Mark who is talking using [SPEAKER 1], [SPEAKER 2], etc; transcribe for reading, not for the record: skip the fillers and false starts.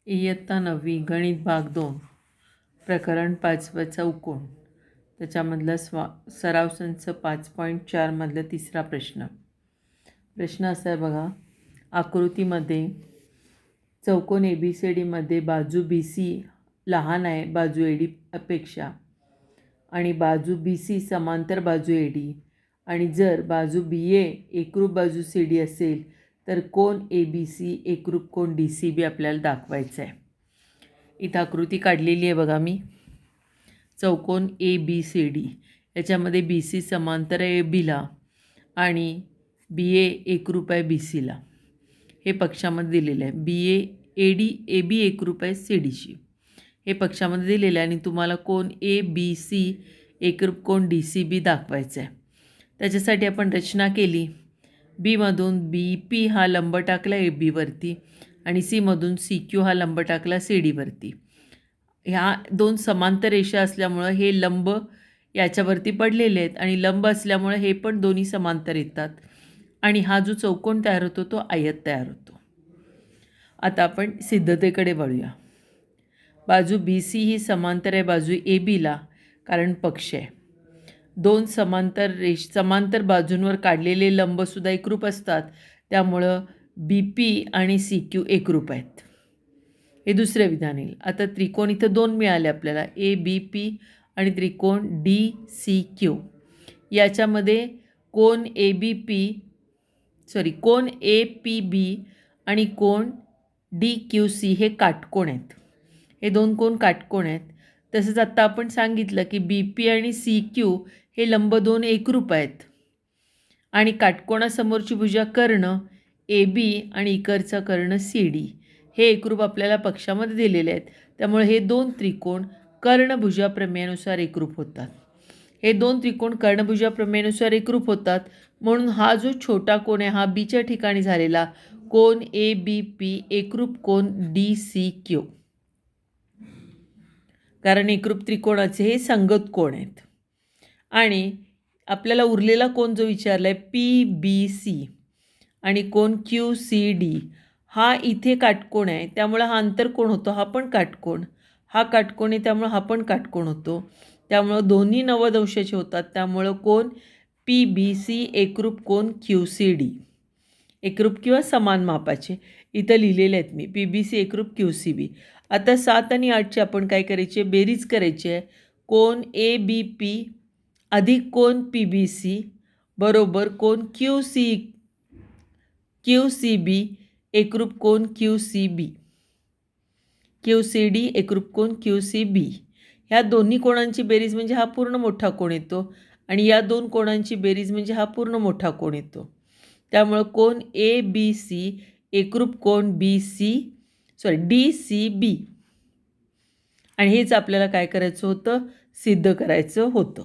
[SPEAKER 1] इयत्ता 9वी गणित भाग 2 प्रकरण 5 चौकोन त्याच्यामधला सराव संच 5.4 मधला तिसरा प्रश्न असा आहे बघा. आकृतीमध्ये चौकोन ABCDमध्ये बाजू BC लहान आहे बाजू AD अपेक्षा आणि बाजू BC समांतर बाजू AD आणि जर बाजू BA एकरूप बाजू CD असेल तर कोन ABC एकरूप कोन DCB आपल्याला दाखवायचा आहे. इथं आकृती काढलेली आहे बघा मी. चौकोन ABCD याच्यामध्ये BC समांतर आहे ABला आणि BA एकरूप आहे BCला. हे पक्षामध्ये दिलेलं आहे. AB एकरूप आहे CDशी. हे पक्षामध्ये दिलेलं आहे आणि तुम्हाला कोन ABC एकरूप कोन DCB दाखवायचं आहे. त्याच्यासाठी आपण रचना केली. बीमधून BP हा लंब टाकला ABवरती आणि Cमधून CQ हा लंब टाकला CDवरती. ह्या दोन समांतर रेषा असल्यामुळं हे लंब याच्यावरती पडलेले आहेत आणि लंब असल्यामुळे हे पण दोन्ही समांतर येतात आणि हा जो चौकोन तयार होतो तो आयत तयार होतो. आता आपण सिद्धतेकडे वळूया. बाजू BC ही समांतर आहे बाजू ABला कारण पक्ष आहे. दोन समांतर बाजूंवर काढलेले लंबसुद्धा एकरूप असतात त्यामुळं BP आणि CQ एकरूप आहेत. हे दुसरे विधान येईल. आता त्रिकोण इथं दोन मिळाले आपल्याला ABP आणि त्रिकोण DCQ. याच्यामध्ये कोन APB आणि कोन DQC हे काटकोण आहेत. हे दोन कोण काटकोण आहेत. तसंच आत्ता आपण सांगितलं की BP आणि CQ हे लंब दोन एकरूप आहेत आणि काटकोणासमोरची भुजा कर्ण AB आणि इकडचा कर्ण CD हे एकरूप आपल्याला पक्षामध्ये दिलेले आहेत. त्यामुळे हे दोन त्रिकोण कर्णभुजा प्रमेयानुसार एकरूप होतात. हे दोन त्रिकोण कर्णभुजा प्रमेयानुसार एकरूप होतात म्हणून हा जो छोटा कोण आहे हा Bच्या ठिकाणी झालेला कोन ABP एकरूप कोन DCQ. कारण एकरूप त्रिकोणाचे हे संगत कोण आहेत. आणि आपल्याला उरलेला कोण जो विचारला आहे PBC आणि कोन QCD हा इथे काटकोण आहे त्यामुळे हा आंतरकोण होतो. हा पण काटकोण. हा काटकोण आहे त्यामुळे हा पण काटकोण होतो. त्यामुळं दोन्ही 90 अंशाचे होतात. त्यामुळं कोन PBC एकरूप कोन QCD एकरूप किंवा समान मापाचे इथं लिहिलेले आहेत मी. PBC एकरूप QCB. आता 7 आणि 8ची आपण काय करायचे बेरीज करायची आहे. कोन ABP अधिक कोन PBC बरोबर कोन QCB एकरूप कोन QCD एकरूप कोन QCB. ह्या दोन्ही कोणांची बेरीज म्हणजे हा पूर्ण मोठा कोण येतो आणि या दोन कोणांची बेरीज म्हणजे हा पूर्ण मोठा कोण येतो. त्यामुळं कोन ABC एकरूप कोन DCB आणि हेच आपल्याला काय करायचं होतं सिद्ध करायचं होतं.